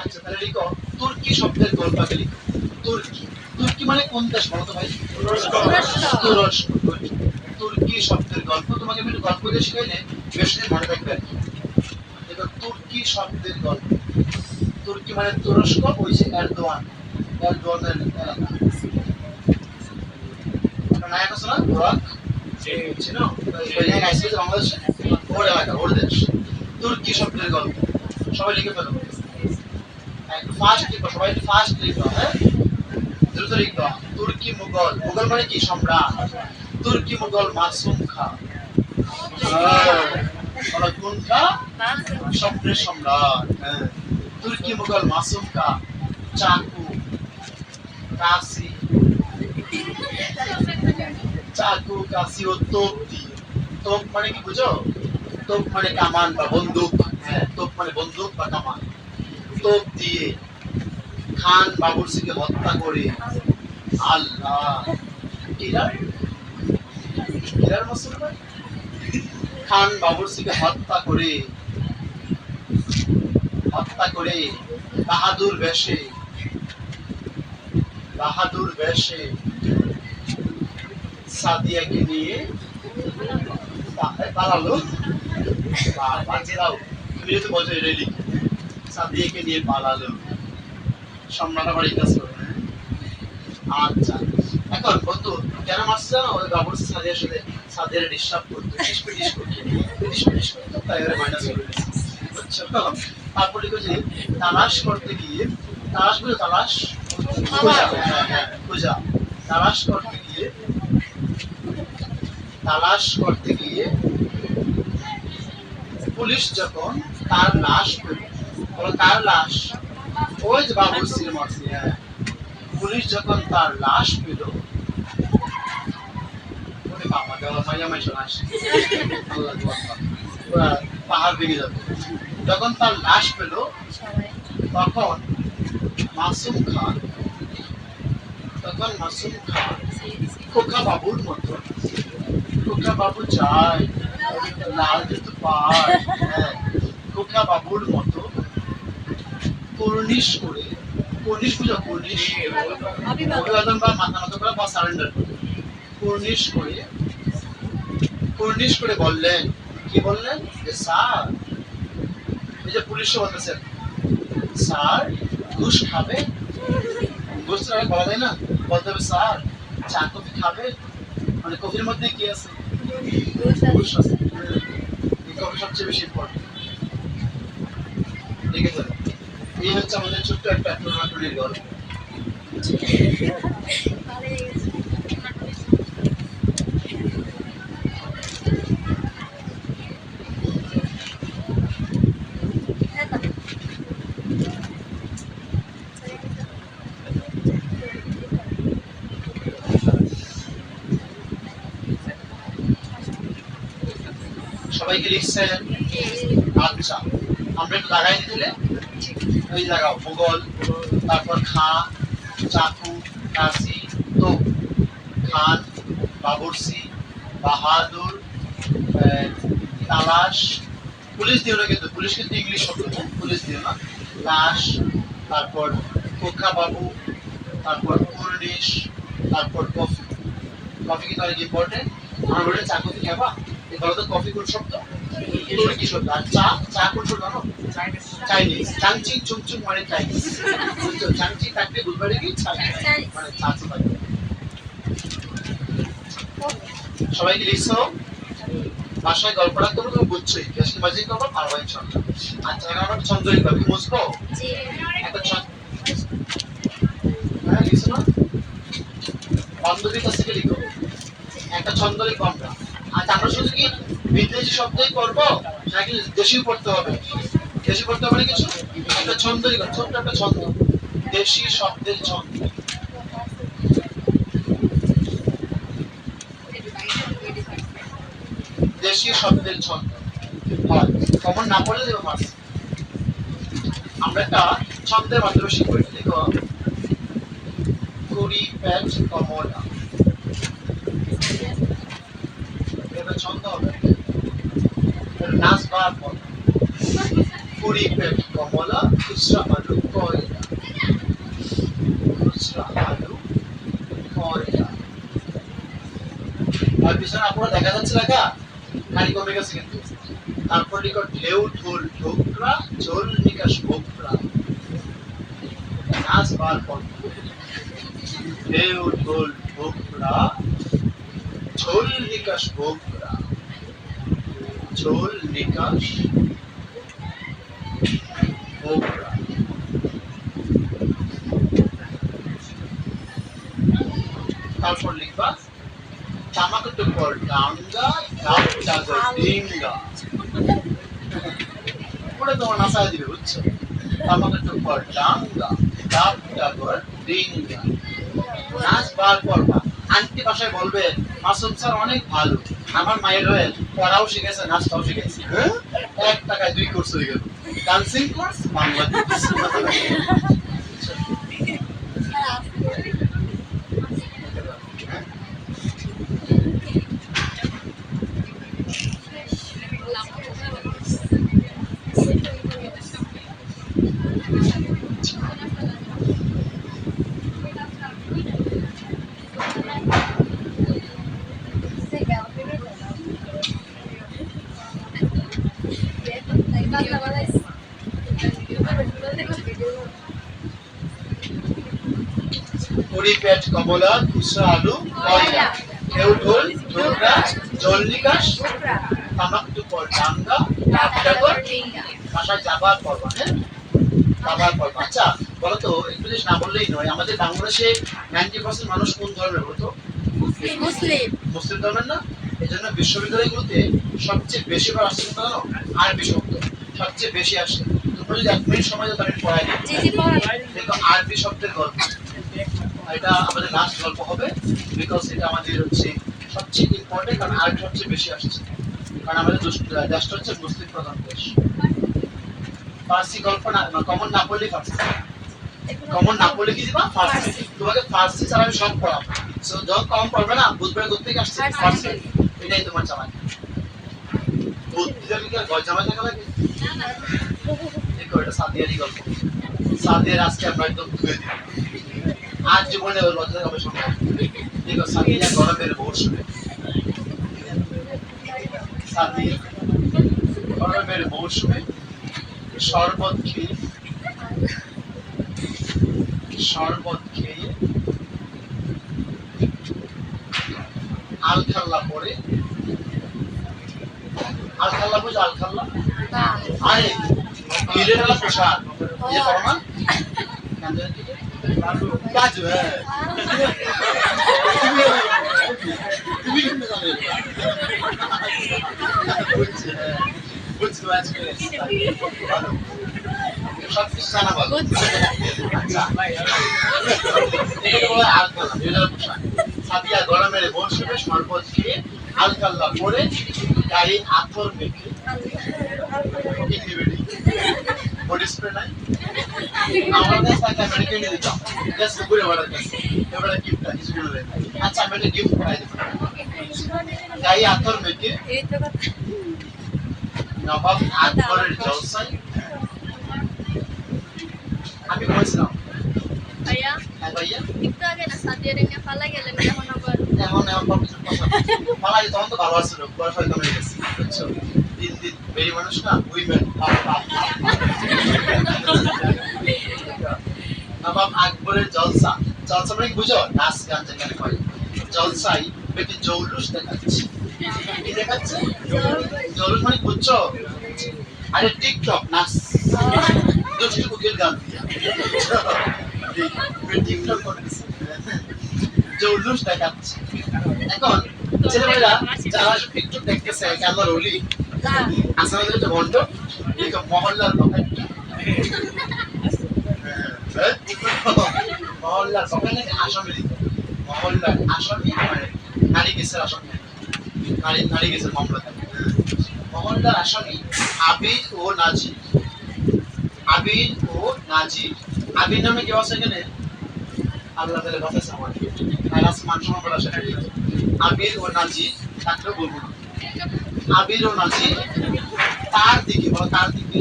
আচ্ছা তাহলে লিখো তুর্কি শব্দের গল্প আগে লিখো। তুর্কি, তুর্কি মানে কোন দেশ বলো তো ভাই? তুরস্ক। তুরস্ক। তুর্কি শব্দের গল্প, তোমাকে আমি একটু গল্প দিয়ে শিখাইলে বেশি দিন মনে থাকবে আর কি। দেখো তুর্কি শব্দের গল্প, তুর্কি মানে তুরস্ক, ওই যে এরদোয়ান, এরদোয়ানের এলাকা। নায়ক আছে না বুরাক, চিনো? ওই জায়গায় আইসে বাংলাদেশে, ওর এলাকা, ওর দেশ। তুর্কি শব্দের গল্প সবাই লিখে ফেলো। একটু ফাস্ট লিখো, সবাই একটু ফাস্ট লিখো, হ্যাঁ দ্রুত লিখো। তুর্কি মুঘল, মুঘল মানে কি? সম্রাট। তুর্কি মুঘল মাসুম খা, কোন খা? স্বপ্নের সম্রাট। হ্যাঁ, তুর্কি মুঘল মাসুম খা, চাকু, কাশি, চাকু, কাশি ও তোপ দিয়ে। তোপ মানে কি বুঝো? তোপ মানে কামান বা বন্দুক। হ্যাঁ, তোপ মানে বন্দুক বা কামান। তোপ দিয়ে খান বাবুরসিকে হত্যা করে। আল্লাহ, ইরার ইরার মুসলমান খান বাবুরসিকে হত্যা করে বাহাদুর বেশে, বাহাদুর বেশে সাদিয়াকে নিয়ে পালালো। বাজেরাও, তুমি যদি বলছো এটা লিখ, সাদিয়াকে নিয়ে পালালো। সম্রাট আবার এই কাজ করে। আচ্ছা, এখন বন্ধু কেন মারছে জানো? ওই বাবুরসি সাদিয়ার সাথে, সাদিয়ার ডিস্টার্ব করতো, তাই ওরা মাইনাস করে দিয়েছে। বুঝছো? তারপর লিখো যে তালাশ করতে গিয়ে, তালাশ বুঝো? তালাশ খোঁজা, হ্যাঁ খোঁজা। তালাশ করতে গিয়ে, তালাশ করতে গিয়ে পুলিশ যখন তার লাশ পেল, বলো কার লাশ? ওই যে বাবুরসির মারছে। হ্যাঁ, পুলিশ যখন তার লাশ পেল, ওরে বাবা দেওয়া মাইয়া মাইশন আসে, আল্লাহ আকবার, পাহাড় ভেঙে যাবে। যখন তার লাশ পেল তখন মাসুম খান, খোকা বাবুর মতো, খোকা বাবু চায় লাল জুতো পায়, হ্যাঁ, খোকা বাবুর মতো কর্নিশ করে, কর্নিশ বুঝো? কর্নিশ, অভিবাদন বা মাথা নত করা বা সারেন্ডার করে। কর্নিশ করে বললেন, কি বললেন? যে স্যার, এই যে পুলিশ বলতেছেন, স্যার ঘুষ খাবে? ঘুষ তো বলা যায় না, বলতে হবে স্যার চা কফি খাবে? মানে কফির মধ্যে কি আছে? ঘুষ আছে। এই কফি সবচেয়ে বেশি ইম্পর্টেন্ট। ঠিক আছে, এই হচ্ছে আমাদের ছোট্ট একটা টোনাটুনির গল্প। সবাইকে লিখছেন? আচ্ছা, আমরা একটু লাগাই দিলে ওই লাগাও, মুঘল, তারপর খান, চাকু, কাশি, তোপ, খান, বাবুরসি, বাহাদুর, তালাশ, পুলিশ দিও না কিন্তু, পুলিশ কিন্তু ইংলিশ শব্দ, পুলিশ দিও না। লাশ, তারপর খোকা বাবু, তারপর কর্নিশ, তারপর কফি। কফি কিন্তু অনেক ইম্পর্টেন্ট। আমার বলে চা কফি খাবা? বলো তো কফি কোন শব্দ? তুর্কি শব্দ। আর চা, চা কোন শব্দ জানো? চাইনিজ। চাংচিং চুংচুং মানে চাইনিজ। বুঝছো? চাংচিং থাকলে বুঝবারে কি মানে চা থাকবে। সবাই কি লিখছো? বাসায় গল্পটা করবো, তুমি বুঝছোই, বেশি মাঝে করবো, পারবো ইনশাআল্লাহ। আচ্ছা, এখন আমরা ছন্দ লিখবো, কি বুঝবো? একটা ছন্দ, হ্যাঁ লিখছো না? বান্ধবীর কাছ থেকে লিখো, একটা ছন্দ লিখবো আমরা। আচ্ছা, আমরা শুধু কি বিদেশি শব্দই করবো নাকি দেশিও পড়তে হবে? দেশি পড়তে হবে না কিছু? একটা ছন্দ লিখো, ছোট্ট একটা ছন্দ, দেশি শব্দের ছন্দ। দেশীয় শব্দের ছন্দ হয়, কমন না পড়লে দেবো মার্কস। আমরা একটা ছন্দের মাধ্যমে শিখবো। দেখো, কুড়ি পেট কমলা, এটা ছন্দ হবে, নাচ বার পর। কুড়ি পেট কমলা, খুচরা আলু, পিছনে আপনারা দেখা যাচ্ছে লেখা খালি কমে গেছে কিন্তু তারপর লিখো ঢেউ ঢোল ঢোকরা জল নিকাশ ভোকরা নাচ বার পর ঢেউ ঢোল ঢোকরা ঝোল নিকাশ ভোকরা ঝোল নিকাশ ভোকরা তারপর লিখবা তামাকের উপর ডাঙ্গা ডাব ডাগর ডিঙ্গা পুরো তোমার নাচায় দিবে বুঝছো তামাকের উপর ডাঙ্গা ডাব ডাগর ডিঙ্গা নাচ বার করবা আন্টি ভাষায় বলবে মাসুম স্যার অনেক ভালো আমার মায়ের হয়ে পড়াও শিখেছে নাচটাও শিখেছে 1 টাকায় 2 কোর্স হয়ে গেল ডান্সিং কোর্স বাংলা কোর্স পেট কমলা খুচরা আলু কয়লা ঢেউ ঢোল ঢোকরা জল নিকাশ তামাক টুকর ডাঙ্গা ডাব ডাগর ভাষায় যাবার পর্ব হ্যাঁ যাবার পর্ব আচ্ছা বলো তো একটু জিনিস না বললেই নয় আমাদের বাংলাদেশে 90% মানুষ কোন ধর্মের বলতো মুসলিম ধর্মের না এই জন্য বিশ্ববিদ্যালয়গুলোতে সবচেয়ে বেশি বার আসছে জানো আরবি শব্দ সবচেয়ে বেশি আসে তোমরা যদি 1 মিনিট সময় দাও তাহলে পড়াই দেখো আরবি শব্দের গল্প এটা আমাদের লাস্ট গল্প হবে বিকজ এটা আমাদের হচ্ছে সবচেয়ে ইম্পর্টেন্ট কারণ আরবি সবচেয়ে বেশি আসছে কারণ আমাদের দেশটা হচ্ছে মুসলিম প্রধান দেশ ফার্সি গল্প না কমন না পড়লে ফার্সি কমন না পড়লে কি দিবা ফার্সি তোমাকে ফার্সি ছাড়া আমি সব পড়াবো সো যখন কম পড়বে না বুধবার কোথা থেকে আসছে ফার্সি এটাই তোমার চালাকি বুদ্ধিটা কি আর গয় জামা থাকা লাগে দেখো এটা সাদিয়ারই গল্প সাদিয়ার আজকে আমরা একদম ধুয়ে দিই আজ জীবনে লজ্জা হবে শুনে দেখো সাদিয়া গরমের মৌসুমে সাদিয়া গরমের মৌসুমে শরবত খেয়ে আলখাল্লা পরে আলখাল্লা বুঝো আলখাল্লা আরে হিলের পোশাক ইয়ে করো না কাজু হ্যাঁ তুমি কেমনে জানো বুঝছি সব কিছু জানা বলো সাদিয়া গরমের মৌসুমে শরবত খেয়ে আলকাল্লা পরে গায়ে আতর মেখে বডি স্প্রে নাই আমার কাছে একটা মেডিকেল নিয়ে দিতাম জাস্ট ঘুরে বেড়ার কাছে এবারে গিফটটা কিছু দিলে আচ্ছা আমি একটা গিফট করাই দেব গায়ে আতর মেখে নবাব আকবরের জলসায় আমি বলছিলাম ভাইয়া হ্যাঁ ভাইয়া একটু আগে না সাদিয়া রে নিয়ে পালা গেলেন এখন আবার এখন কিছু কথা পালাই তখন তো ভালো আছিল বয়স হয়তো হয়ে গেছে বুঝছো দিন দিন বেরি মানুষ না উইমেন নবাব আকবরের জলসা জলসা মানে বুঝো নাচ গান যেখানে হয় জলসাই বেটি জৌলুস দেখাচ্ছে কি দেখাচ্ছে জৌলুস মানে বুঝছো আরে টিকটক নাচ দুষ্টু কুকির গান টিকটক করে জৌলুস দেখাচ্ছে এখন ছেলেমেয়েরা যারা টিকটক দেখতেছে কেমন রলি আসলে একটা বন্ধ এরকম মহল্লার লোক মহল্লার ওখানে আসামি মহল্লার আসামি মানে নারী কেসের আসামি নারী কেসের মামলা থাকে মহল্লার আসামি আবির ও নাজির আবির নামে কেউ আছে এখানে আল্লাহ তাআলা বাঁচাছে আমার আর আসমান সম্মান আসে আবির ও নাজির তাকে বলবো না আবির ও নাজির তার দিকে বলো তার দিকে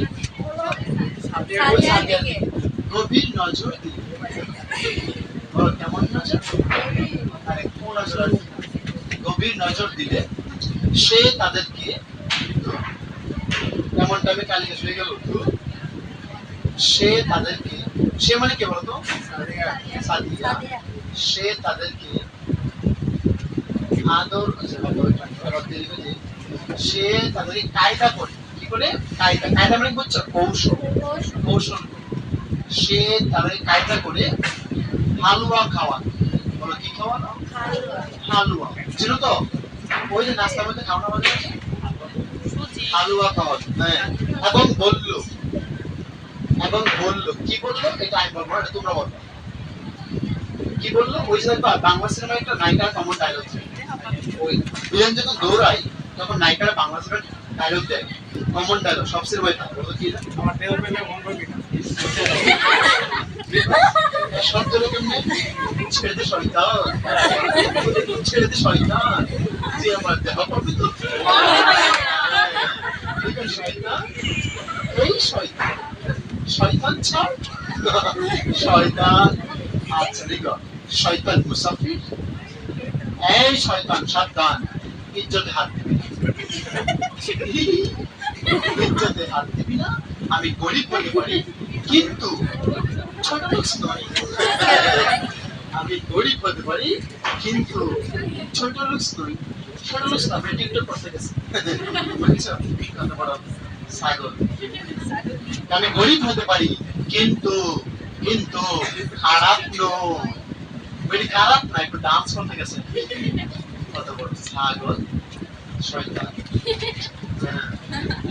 গভীর নজর দিকে বলো কেমন নজর আরে কোন নজর গভীর নজর দিলে সে তাদেরকে এমন টাইমে কালিকা শুয়ে গেল সে তাদেরকে সে মানে কে বলতো সাদিয়া সে তাদেরকে আদর সে তাদেরকে কায়দা করে কি করে কায়দা কায়দা মানে বুঝছো কৌশল কৌশল সে তাদেরকে কায়দা করে হালুয়া খাওয়ানো বলো কি খাওয়ানো হালুয়া ছিল তো ওই যে নাস্তার মধ্যে খাওয়ানো মানে হালুয়া খাওয়ানো হ্যাঁ এবং বললো কি বললো এটা আমি বলবো এটা তোমরা বলো কি বললো ওই যে বাংলা সিনেমায় একটা নায়িকার কমন ডায়লগ ওই ভিলেন যখন দৌড়ায় তখন নায়িকারা বাংলা সিনেমার ডায়লগ দেয় কমন ডায়লগ সব সিনেমায় থাকে বলো কি আমার দেহ পেলে মন করবি না শব্দ কেমনে ছেড়ে দে শয়তান ছেড়ে দে শয়তান যে আমার দেহ পাবি তো শয়তান এই শয়তান শয়তান ছাড় শয়তান আচ্ছা দেখো শয়তান মুসাফির এই শয়তান সাবধান ইজ্জতে হাত দিবি ইজ্জতে হাত দিবি না আমি গরিব হতে পারি কিন্তু ছোট লোক নয় আমি গরিব হতে পারি কিন্তু ছোট লোক নই ছোট লোক না বেটি একটু করতে গেছে বুঝছো কত বড় ছাগল আমি গরিব হতে পারি কিন্তু কিন্তু খারাপ নয় বেটি খারাপ না একটু ডান্স করতে গেছে কত বড় ছাগল শয়তান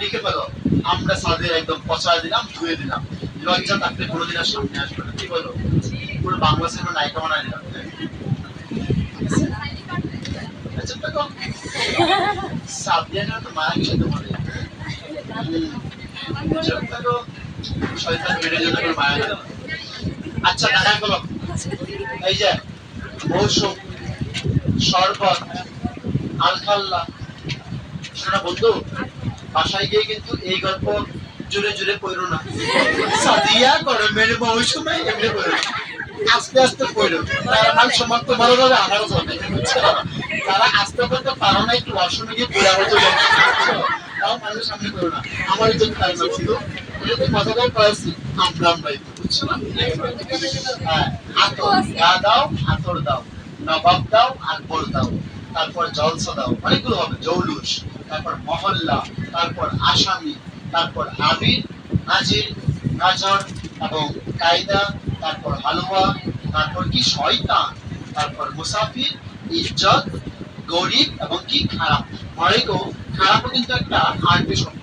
লিখে ফেলো আমরা সাদের একদম পচায় দিলাম ধুয়ে দিলাম লজ্জা থাকলে কোনোদিন আর সামনে আসবে না কি বলো পুরো বাংলা সিনেমা নায়িকা বানায় দিলাম সাদিয়া তো মায়া গেছে তোমাদের শয়তান বেড়ে যেতে করে মায়া গেল আচ্ছা দেখা গেল এই যে মৌসুম শরবত আলখাল্লা শোনা বন্ধু বাসায় গিয়ে কিন্তু এই গল্প জুড়ে জুড়ে পড়ো না সাদিয়া গরমের মৌসুমে এমনি পড়ো আস্তে আস্তে পড়ো তারা মান সম্মান তো ভালোভাবে আনারও যাবে তারা আস্তে করতে পারো না একটু ওয়াশরুমে গিয়ে পড়ে আবার চলে তাও মানুষের সামনে করো না আমার জন্য তাই না ছিল এটা মজাদার করেছি আমরাই বুঝছো না হ্যাঁ আতর গা দাও আতর দাও নবাব দাও আকবর দাও তারপর জলসা দাও অনেকগুলো হবে জৌলুস তারপর মহল্লা তারপর আসামি তারপর আবির নাজির নাজর এবং কায়দা তারপর হালুয়া তারপর কি শয়তান তারপর মুসাফির ইজ্জত গরিব এবং কি খারাপ মনে খারাপও কিন্তু একটা আরবি শব্দ